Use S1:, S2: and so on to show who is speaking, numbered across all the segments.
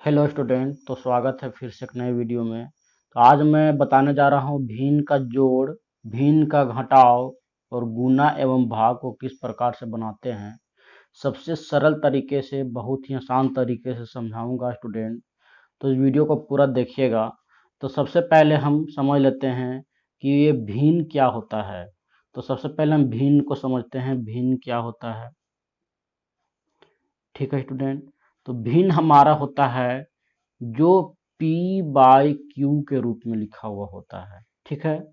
S1: Hello student. तो स्वागत है फिर से एक नए वीडियो में। तो आज मैं बताने जा रहा हूँ भिन्न का जोड़, भिन्न का घटाव और गुणा एवं भाग को किस प्रकार से बनाते हैं। सबसे सरल तरीके से, बहुत ही आसान तरीके से समझाऊंगा स्टूडेंट, तो इस वीडियो को पूरा देखिएगा। तो सबसे पहले हम समझ लेते हैं कि ये भिन्न क्या होता है। तो सबसे पहले हम भिन्न को समझते हैं, भिन्न क्या होता है। ठीक है स्टूडेंट। तो भिन्न हमारा होता है जो P बाई क्यू के रूप में लिखा हुआ होता है। ठीक है,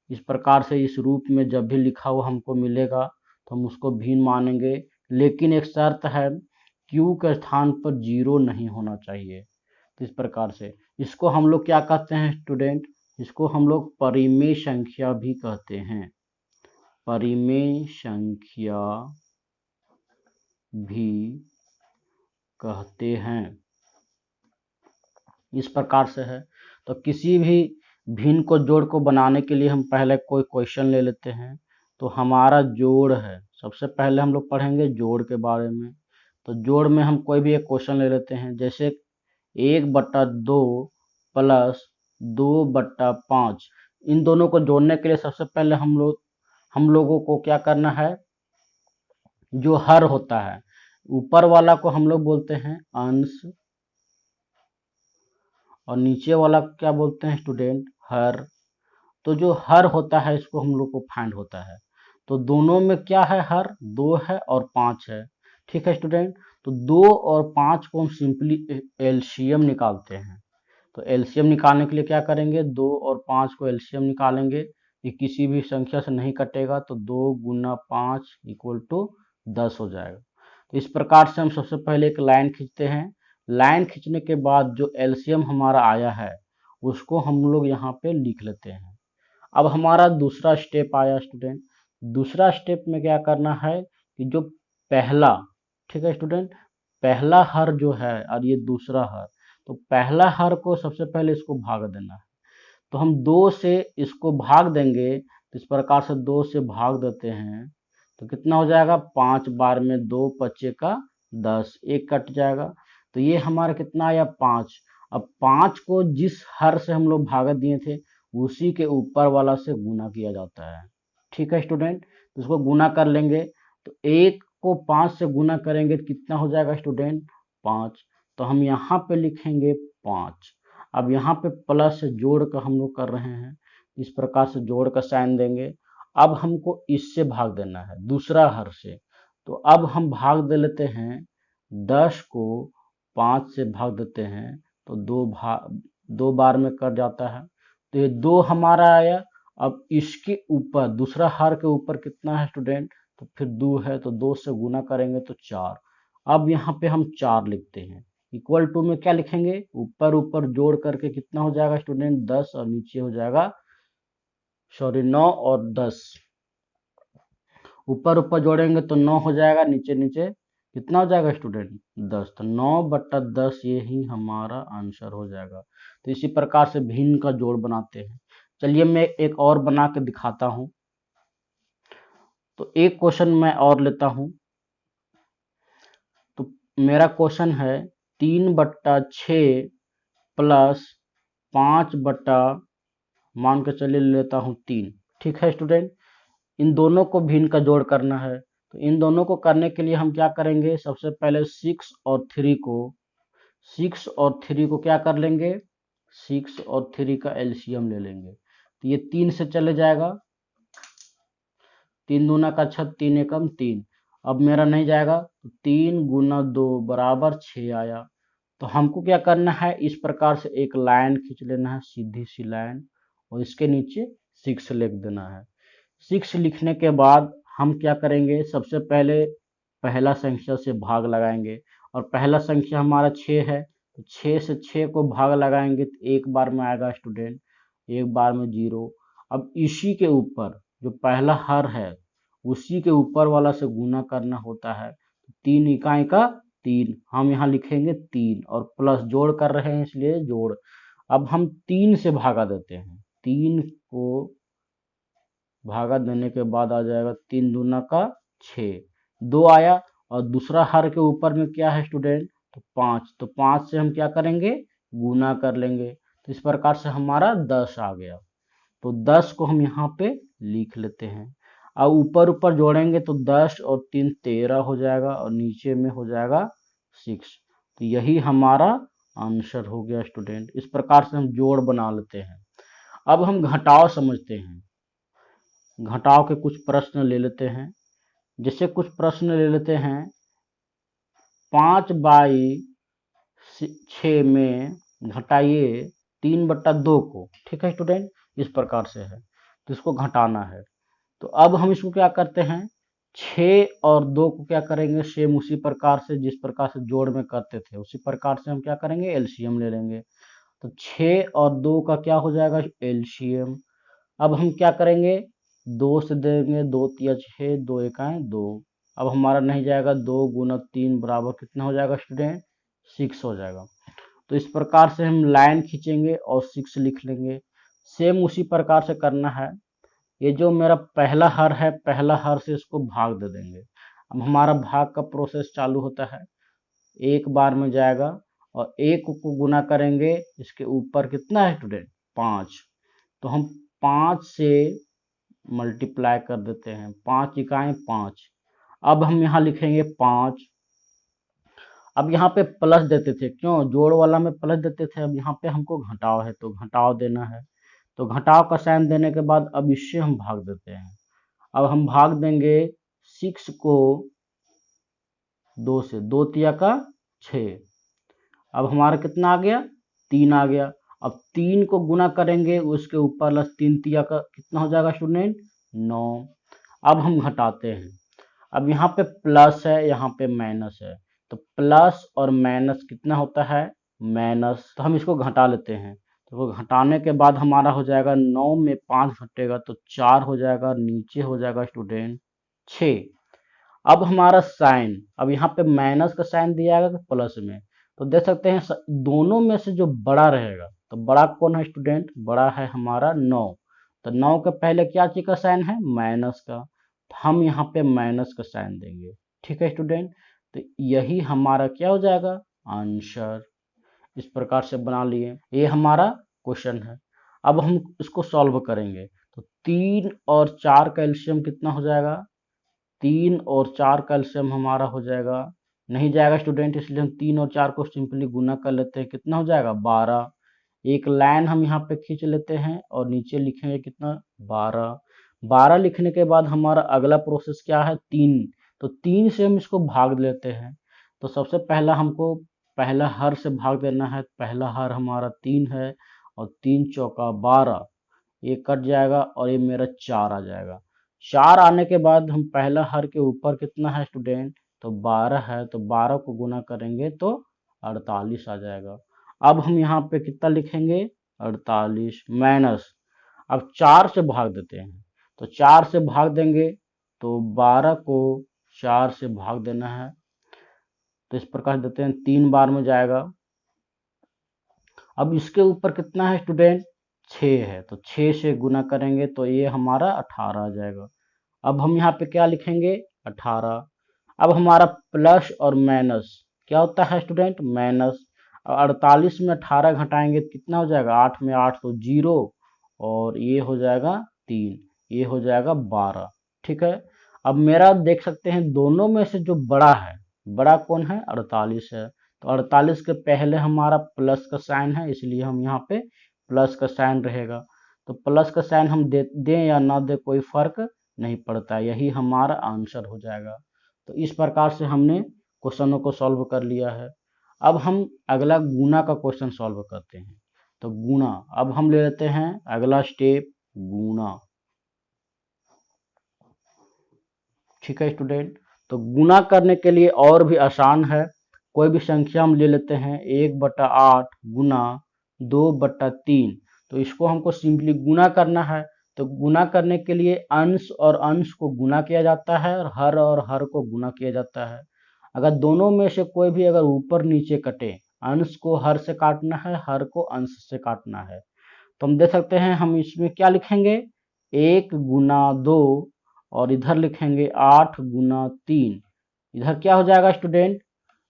S1: इस प्रकार से इस रूप में जब भी लिखा हुआ हमको मिलेगा तो हम उसको भिन्न मानेंगे। लेकिन एक शर्त है, क्यू के स्थान पर जीरो नहीं होना चाहिए। तो इस प्रकार से इसको हम लोग क्या कहते हैं स्टूडेंट, इसको हम लोग परिमेय संख्या भी कहते हैं। परिमेय संख्या भी कहते हैं, इस प्रकार से है। तो किसी भी भिन्न को जोड़ को बनाने के लिए हम पहले कोई क्वेश्चन ले लेते हैं। तो हमारा जोड़ है, सबसे पहले हम लोग पढ़ेंगे जोड़ के बारे में। तो जोड़ में हम कोई भी एक क्वेश्चन ले लेते हैं, जैसे 1/2 प्लस 2/5। इन दोनों को जोड़ने के लिए सबसे पहले हम लोगों को क्या करना है, जो हर होता है ऊपर वाला को हम लोग बोलते हैं अंश, और नीचे वाला क्या बोलते हैं स्टूडेंट, हर। तो जो हर होता है इसको हम लोग को फाइंड होता है। तो दोनों में क्या है, हर 2 है और 5 है। ठीक है स्टूडेंट। तो 2 और 5 को हम सिंपली एलसीएम निकालते हैं। तो एलसीएम निकालने के लिए क्या करेंगे, 2 और 5 को एलसीएम निकालेंगे। ये किसी भी संख्या से नहीं कटेगा, तो 2 गुना 5 इक्वल टू 10 हो जाएगा। तो इस प्रकार से हम सबसे पहले एक लाइन खींचते हैं। लाइन खींचने के बाद जो एलसीएम हमारा आया है उसको हम लोग यहाँ पे लिख लेते हैं। अब हमारा दूसरा स्टेप आया स्टूडेंट। दूसरा स्टेप में क्या करना है कि जो पहला, ठीक है स्टूडेंट, पहला हर जो है और ये दूसरा हर, तो पहला हर को सबसे पहले इसको भाग देना है। तो हम 2 से इसको भाग देंगे, तो इस प्रकार से 2 से भाग देते हैं। तो कितना हो जाएगा, 5 बार में 2 पच्चे का 10, एक कट जाएगा। तो ये हमारा कितना आया, 5। अब 5 को जिस हर से हम लोग भाग दिए थे उसी के ऊपर वाला से गुना किया जाता है। ठीक है स्टूडेंट। तो इसको गुना कर लेंगे। तो 1 को 5 से गुना करेंगे तो कितना हो जाएगा स्टूडेंट, 5। तो हम यहाँ पे लिखेंगे 5। अब यहाँ पे प्लस से जोड़ कर हम लोग कर रहे हैं, इस प्रकार से जोड़ का साइन देंगे। अब हमको इससे भाग देना है, दूसरा हर से। तो अब हम भाग दे लेते हैं, 10 को 5 से भाग देते हैं तो 2 बार में कट जाता है। तो ये 2 हमारा आया। अब इसके ऊपर दूसरा हर के ऊपर कितना है स्टूडेंट, तो फिर 2 है, तो 2 से गुना करेंगे तो 4। अब यहाँ पे हम 4 लिखते हैं। इक्वल टू में क्या लिखेंगे, ऊपर ऊपर जोड़ करके कितना हो जाएगा स्टूडेंट, 10, और नीचे हो जाएगा, सॉरी, 9 और 10। ऊपर ऊपर जोड़ेंगे तो 9 हो जाएगा, नीचे नीचे कितना हो जाएगा स्टूडेंट, 10। तो 9/10 ये ही हमारा आंसर हो जाएगा। तो इसी प्रकार से भिन्न का जोड़ बनाते हैं। चलिए मैं एक और बना के दिखाता हूँ। तो एक क्वेश्चन मैं और लेता हूँ। तो मेरा क्वेश्चन है 3/6 प्लस 5 मान के चलिए लेता हूँ 3। ठीक है स्टूडेंट। इन दोनों को भिन्न का जोड़ करना है। तो इन दोनों को करने के लिए हम क्या करेंगे, सबसे पहले 6 और 3 को क्या कर लेंगे, 6 और 3 का एलसीएम ले लेंगे। तो ये 3 से चले जाएगा, 3 दूना का 6, 3 एकम 3। अब मेरा नहीं जाएगा, तो 3 गुना 2 बराबर 6 आया। तो हमको क्या करना है, इस प्रकार से एक लाइन खींच लेना है, सीधी सी लाइन, और इसके नीचे 6 लिख देना है। 6 लिखने के बाद हम क्या करेंगे, सबसे पहले पहला संख्या से भाग लगाएंगे। और पहला संख्या हमारा 6 है, तो 6 से 6 को भाग लगाएंगे तो एक बार में आएगा स्टूडेंट, एक बार में 0। अब इसी के ऊपर जो पहला हर है उसी के ऊपर वाला से गुना करना होता है। 3 इकाई का 3, हम यहाँ लिखेंगे 3, और प्लस जोड़ कर रहे हैं इसलिए जोड़। अब हम 3 से भागा देते हैं, 3 को भागा देने के बाद आ जाएगा 3 दूना का 6, 2 आया। और दूसरा हर के ऊपर में क्या है स्टूडेंट, तो 5, तो 5 से हम क्या करेंगे, गुना कर लेंगे। तो इस प्रकार से हमारा 10 आ गया। तो 10 को हम यहाँ पे लिख लेते हैं। अब ऊपर ऊपर जोड़ेंगे तो 10 और 3 13 हो जाएगा और नीचे में हो जाएगा 6। तो यही हमारा आंसर हो गया स्टूडेंट। इस प्रकार से हम जोड़ बना लेते हैं। अब हम घटाव समझते हैं। घटाव के कुछ प्रश्न ले लेते हैं। जैसे कुछ प्रश्न ले लेते हैं, 5/6 में घटाइए 3/2 को। ठीक है स्टूडेंट, इस प्रकार से है, तो इसको घटाना है। तो अब हम इसको क्या करते हैं, 6 और 2 को क्या करेंगे, सेम उसी प्रकार से जिस प्रकार से जोड़ में करते थे उसी प्रकार से हम क्या करेंगे, एलसीएम ले लेंगे। तो 6 और 2 का क्या हो जाएगा, एलसीएम। अब हम क्या करेंगे, 2 से देंगे, 2 तिया 6, 2 एकाएं 2। अब हमारा नहीं जाएगा, 2 गुना 3 बराबर कितना हो जाएगा स्टूडेंट, 6 हो जाएगा। तो इस प्रकार से हम लाइन खींचेंगे और 6 लिख लेंगे। सेम उसी प्रकार से करना है। ये जो मेरा पहला हर है, पहला हर से इसको भाग दे देंगे। अब हमारा भाग का प्रोसेस चालू होता है, एक बार में जाएगा और 1 को गुना करेंगे, इसके ऊपर कितना है स्टूडेंट, 5। तो हम 5 से मल्टीप्लाई कर देते हैं, 5 इकाएं 5। अब हम यहाँ लिखेंगे 5। अब यहाँ पे प्लस देते थे, क्यों, जोड़ वाला में प्लस देते थे, अब यहाँ पे हमको घटाव है तो घटाव देना है। तो घटाव का साइन देने के बाद अब इससे हम भाग देते हैं। अब हम भाग देंगे 6 को 2 से, 2 तिया का 6। अब हमारा कितना आ गया, 3 आ गया। अब 3 को गुना करेंगे, उसके ऊपर प्लस 3 तिया का कितना हो जाएगा स्टूडेंट, 9। अब हम घटाते हैं। अब यहाँ पे प्लस है, यहाँ पे माइनस है, तो प्लस और माइनस कितना होता है, माइनस। तो हम इसको घटा लेते हैं। तो वो घटाने के बाद हमारा हो जाएगा, 9 में 5 घटेगा तो 4 हो जाएगा, नीचे हो जाएगा स्टूडेंट 6। अब हमारा साइन, अब यहाँ पे माइनस का साइन दिया है प्लस में, तो देख सकते हैं दोनों में से जो बड़ा रहेगा, तो बड़ा कौन है स्टूडेंट, बड़ा है हमारा 9। तो 9 के पहले क्या चीज का साइन है, माइनस का, तो हम यहाँ पे माइनस का साइन देंगे। ठीक है स्टूडेंट, तो यही हमारा क्या हो जाएगा, आंसर। इस प्रकार से बना लिए, ये हमारा क्वेश्चन है। अब हम इसको सॉल्व करेंगे, तो 3 और 4 का एलसीएम कितना हो जाएगा, 3 और 4 का एलसीएम हमारा हो जाएगा, नहीं जाएगा स्टूडेंट, इसलिए हम 3 और 4 को सिंपली गुना कर लेते हैं, कितना हो जाएगा 12। एक लाइन हम यहाँ पे खींच लेते हैं और नीचे लिखेंगे कितना, 12। 12 लिखने के बाद हमारा अगला प्रोसेस क्या है, 3। तो 3 से हम इसको भाग लेते हैं। तो सबसे पहला हमको पहला हर से भाग देना है। पहला हर हमारा 3 है और 3 चौका 12, ये कट जाएगा और ये मेरा 4 आ जाएगा। 4 आने के बाद हम पहला हर के ऊपर कितना है स्टूडेंट, तो 12 है, तो 12 को गुना करेंगे तो 48 आ जाएगा। अब हम यहाँ पे कितना लिखेंगे, 48 माइनस, अब 4 से भाग देते हैं, तो 4 से भाग देंगे तो 12 को 4 से भाग देना है। तो इस प्रकार देते हैं, 3 बार में जाएगा। अब इसके ऊपर कितना है स्टूडेंट, 6 है, तो 6 से गुना करेंगे तो ये हमारा 18 आ जाएगा। अब हम यहाँ पे क्या लिखेंगे, 18। अब हमारा प्लस और माइनस क्या होता है स्टूडेंट, माइनस। 48 में 18 घटाएंगे तो कितना हो जाएगा, 8 में 8 तो 0 और ये हो जाएगा 3, ये हो जाएगा 12। ठीक है, अब मेरा देख सकते हैं दोनों में से जो बड़ा है, बड़ा कौन है, 48 है। तो 48 के पहले हमारा प्लस का साइन है, इसलिए हम यहाँ पे प्लस का साइन रहेगा। तो प्लस का साइन हम दें या ना दें कोई फर्क नहीं पड़ता, यही हमारा आंसर हो जाएगा। तो इस प्रकार से हमने क्वेश्चनों को सॉल्व कर लिया है। अब हम अगला गुना का क्वेश्चन सॉल्व करते हैं। तो गुना, अब हम ले लेते हैं अगला स्टेप, गुना। ठीक है स्टूडेंट, तो गुना करने के लिए और भी आसान है। कोई भी संख्या हम ले लेते हैं, 1/8 गुना 2/3। तो इसको हमको सिंपली गुना करना है। तो गुना करने के लिए अंश और अंश को गुना किया जाता है और हर को गुना किया जाता है। अगर दोनों में से कोई भी अगर ऊपर नीचे कटे, अंश को हर से काटना है, हर को अंश से काटना है। तो हम देख सकते हैं, हम इसमें क्या लिखेंगे, 1/2 और इधर लिखेंगे 8/3। इधर क्या हो जाएगा स्टूडेंट,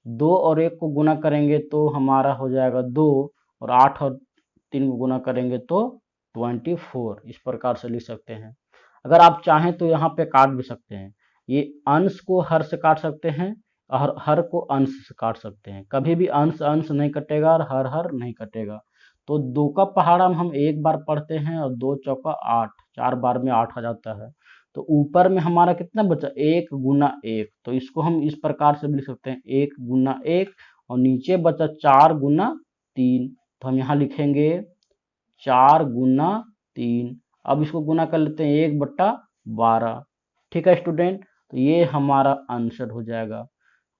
S1: 2 और 1 को गुना करेंगे तो हमारा हो जाएगा 2, और 8 और 3 को गुना करेंगे तो 24। इस प्रकार से लिख सकते हैं। अगर आप चाहें तो यहाँ पे काट भी सकते हैं। ये अंश को हर से काट सकते हैं और हर को अंश से काट सकते हैं। कभी भी अंश अंश नहीं कटेगा और हर हर नहीं कटेगा। तो 2 का पहाड़ा हम एक बार पढ़ते हैं और 2 चौका 8, 4 बार में 8 आ जाता है। तो ऊपर में हमारा कितना बचा, 1 गुना 1। तो इसको हम इस प्रकार से भी लिख सकते हैं, 1 गुना 1, और नीचे बचा 4 गुना 3। तो हम यहाँ लिखेंगे 4 गुना 3। अब इसको गुना कर लेते हैं, 1/12। ठीक है स्टूडेंट, तो ये हमारा आंसर हो जाएगा।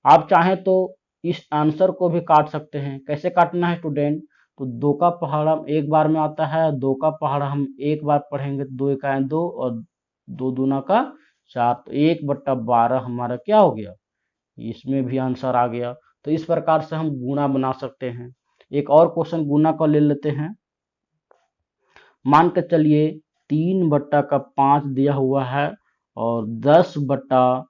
S1: आप चाहें तो इस आंसर को भी काट सकते हैं। कैसे काटना है स्टूडेंट, तो 2 का पहाड़ा एक बार में आता है, 2 का पहाड़ा हम एक बार पढ़ेंगे तो 2 एकाएं 2 और 2 दूना का 4, तो 1/12 हमारा क्या हो गया, इसमें भी आंसर आ गया। तो इस प्रकार से हम गुणा बना सकते हैं। एक और क्वेश्चन गुणा का ले लेते हैं। मान के चलिए 3/5 दिया हुआ है और 10/6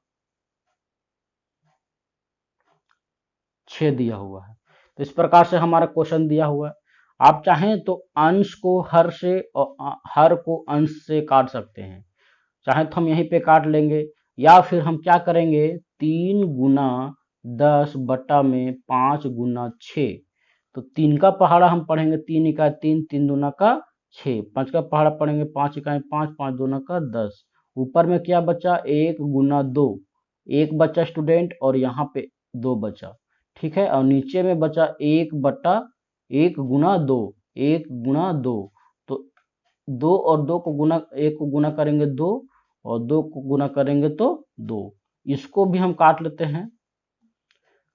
S1: दिया हुआ है। तो इस प्रकार से हमारा क्वेश्चन दिया हुआ है। आप चाहें तो अंश को हर से और हर को अंश से काट सकते हैं। चाहे तो हम यहीं पे काट लेंगे, या फिर हम क्या करेंगे, 3 गुना 10 बटा में 5 गुना 6। तो 3 का पहाड़ा हम पढ़ेंगे 3 इकाई 3, 3 दूना का 6। 5 का पहाड़ा पढ़ेंगे 5 इकाई 5, 5 दूना का 10। ऊपर में क्या बचा, 1 गुना 2, 1 बचा स्टूडेंट, और यहाँ पे 2 बचा। ठीक है, और नीचे में बचा 1 गुना 2, 1 गुना 2। तो 2 और 2 को गुना, 1 को गुना करेंगे 2 और 2 को गुना करेंगे तो 2। इसको भी हम काट लेते हैं।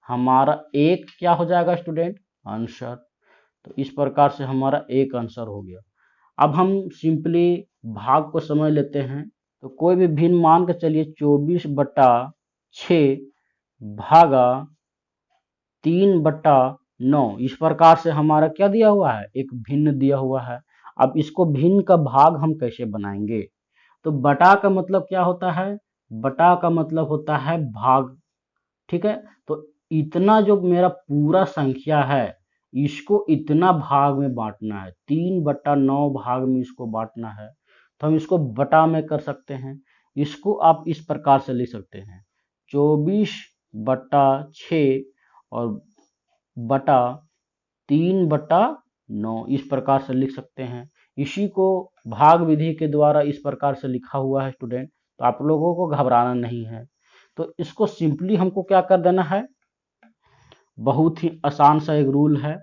S1: हमारा एक क्या हो जाएगा स्टूडेंट, आंसर। तो इस प्रकार से हमारा एक आंसर हो गया। अब हम सिंपली भाग को समझ लेते हैं। तो कोई भी भिन्न मान के चलिए 24/6 भागा 3/9। इस प्रकार से हमारा क्या दिया हुआ है, एक भिन्न दिया हुआ है। अब इसको भिन्न का भाग हम कैसे बनाएंगे, तो बटा का मतलब क्या होता है, बटा का मतलब होता है भाग। ठीक है, तो इतना जो मेरा पूरा संख्या है इसको इतना भाग में बांटना है, 3/9 भाग में इसको बांटना है। तो हम इसको बटा में कर सकते हैं। इसको आप इस प्रकार से लिख सकते हैं, 24/6 और बटा 3/9, इस प्रकार से लिख सकते हैं। इसी को भाग विधि के द्वारा इस प्रकार से लिखा हुआ है स्टूडेंट। तो आप लोगों को घबराना नहीं है। तो इसको सिंपली हमको क्या कर देना है, बहुत ही आसान सा एक रूल है।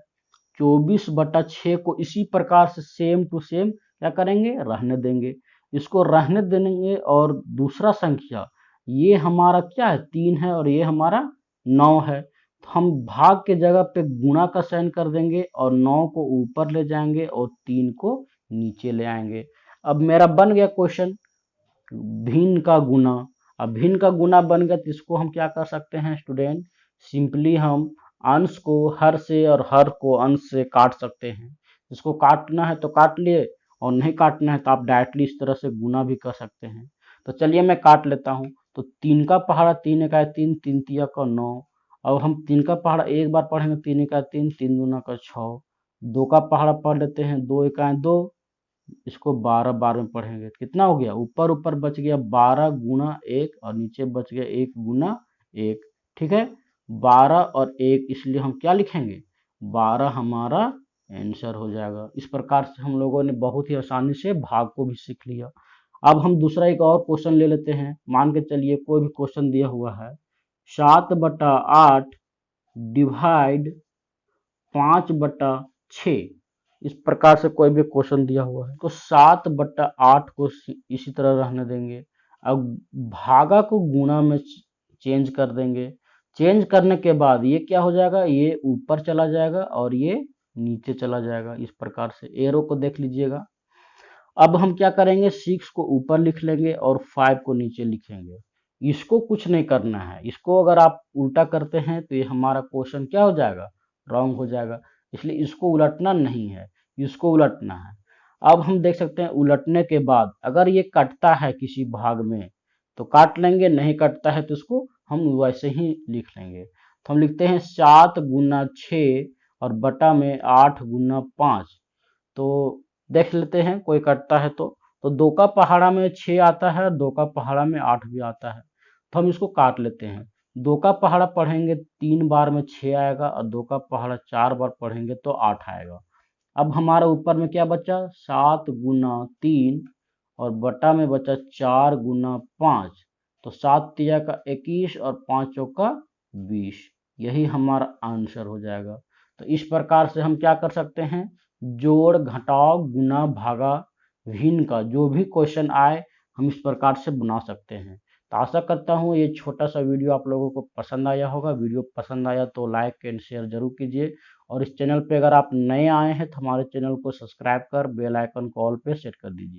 S1: 24/6 को इसी प्रकार से सेम टू सेम क्या करेंगे, रहने देंगे। इसको रहने देंगे, और दूसरा संख्या ये हमारा क्या है, 3 है, और ये हमारा 9 है। तो हम भाग के जगह पे गुणा का साइन कर देंगे और 9 को ऊपर ले जाएंगे और 3 को नीचे ले आएंगे। अब मेरा बन गया क्वेश्चन भिन्न का गुना। अब भिन्न का गुना बन गया तो इसको हम क्या कर सकते हैं स्टूडेंट, सिंपली हम अंश को हर से और हर को अंश से काट सकते हैं। इसको काटना है तो काट लिए, और नहीं काटना है तो आप डायरेक्टली इस तरह से गुना भी कर सकते हैं। तो चलिए मैं काट लेता हूँ। तो 3 का पहाड़ा 3 इकाई 3, 3 तिया का 9। अब हम 3 का पहाड़ा एक बार पढ़ेंगे 3 इकाई 3, 3 दूना का 6। 2 का पहाड़ा पढ़ लेते हैं 2 इकाई 2, इसको 12 बार में पढ़ेंगे कितना हो गया, ऊपर ऊपर बच गया 12 गुना 1 और नीचे बच गया 1 गुना 1। ठीक है, 12 और 1, इसलिए हम क्या लिखेंगे, 12 हमारा आंसर हो जाएगा। इस प्रकार से हम लोगों ने बहुत ही आसानी से भाग को भी सीख लिया। अब हम दूसरा एक और क्वेश्चन ले लेते हैं। मान के चलिए कोई भी क्वेश्चन दिया हुआ है, 7/8 डिवाइड 5/6, इस प्रकार से कोई भी क्वेश्चन दिया हुआ है। तो 7/8 को इसी तरह रहने देंगे। अब भागा को गुणा में चेंज कर देंगे। चेंज करने के बाद ये क्या हो जाएगा, ये ऊपर चला जाएगा और ये नीचे चला जाएगा। इस प्रकार से एरो को देख लीजिएगा। अब हम क्या करेंगे, 6 को ऊपर लिख लेंगे और 5 को नीचे लिखेंगे। इसको कुछ नहीं करना है। इसको अगर आप उल्टा करते हैं तो ये हमारा क्वेश्चन क्या हो जाएगा, रॉन्ग हो जाएगा। इसलिए इसको उलटना नहीं है, इसको उलटना है। अब हम देख सकते हैं उलटने के बाद अगर ये कटता है किसी भाग में तो काट लेंगे, नहीं कटता है तो इसको हम वैसे ही लिख लेंगे। तो हम लिखते हैं 7 गुना 6 और बटा में 8 गुना 5। तो देख लेते हैं कोई कटता है तो 2 का पहाड़ा में 6 आता है, 2 का पहाड़ा में 8 भी आता है। तो हम इसको काट लेते हैं। 2 का पहाड़ा पढ़ेंगे 3 बार में 6 आएगा और 2 का पहाड़ा 4 बार पढ़ेंगे तो 8 आएगा। अब हमारा ऊपर में क्या बचा, 7 गुना 3 और बटा में बचा 4 गुना 5। तो 7 तिया का 21 और 5 चौका 20। यही हमारा आंसर हो जाएगा। तो इस प्रकार से हम क्या कर सकते हैं, जोड़ घटाव गुना भागा भिन्न का जो भी क्वेश्चन आए हम इस प्रकार से बना सकते हैं। तो आशा करता हूँ ये छोटा सा वीडियो आप लोगों को पसंद आया होगा। वीडियो पसंद आया तो लाइक एंड शेयर जरूर कीजिए, और इस चैनल पे अगर आप नए आए हैं तो हमारे चैनल को सब्सक्राइब कर बेल आइकन को ऑल पे सेट कर दीजिए।